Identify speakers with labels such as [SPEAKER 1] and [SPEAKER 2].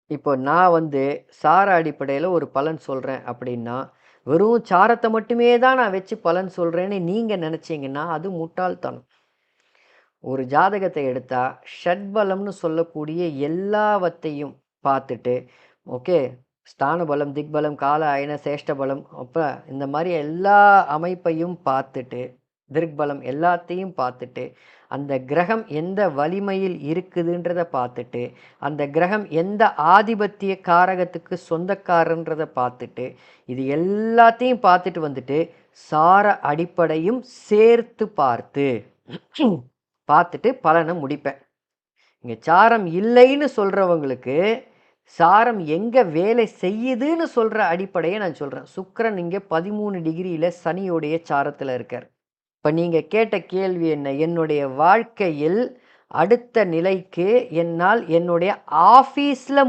[SPEAKER 1] இப்போ நான் வந்து சார அடிப்படையில ஒரு பலன் சொல்றேன் அப்படின்னா, வெறும் சாரத்த மட்டுமே தான் நான் வச்சு பலன் சொல்றேன்னு நீங்க நெனச்சீங்கன்னா, அது முட்டாள்தனம். ஒரு ஜாதகத்த எடுத்தா, ஷட்பலம்னு சொல்லக்கூடிய எல்லாவத்தையும் பார்த்துட்டு, ஓகே. ஸ்தான பலம், திக்பலம், கால, அயன, சேஷ்ட பலம், அப்ப இந்த மாரி எல்லா அமைப்பையும் பார்த்துட்டு, திக்பலம் எல்லாத்தையும் பார்த்துட்டு, அந்த கிரகம் எந்த வலிமையில் இருக்குதுன்றத பார்த்துட்டு, அந்த கிரகம் எந்த ஆதிபத்திய காரகத்துக்கு சொந்தக்காரன்றத பார்த்துட்டு, இது எல்லாத்தையும் பார்த்துட்டு வந்துட்டு, சார அடிப்படையும் சேர்த்து பார்த்துட்டு பலனை முடிப்பேன். இங்க சாரம் இல்லைன்னு சொல்றவங்களுக்கு, சாரம் எங்க வேலை செய்யுதுன்னு சொல்ற அடிப்படைய நான் சொல்றேன். சுக்கிரன் இங்க 13 டிகிரியில சனியோடைய சாரத்துல இருக்கார். இப்ப நீங்க கேட்ட கேள்வி என்ன? என்னுடைய வாழ்க்கையில் அடுத்த நிலைக்கு என்னால் என்னுடைய ஆஃபீஸ்ல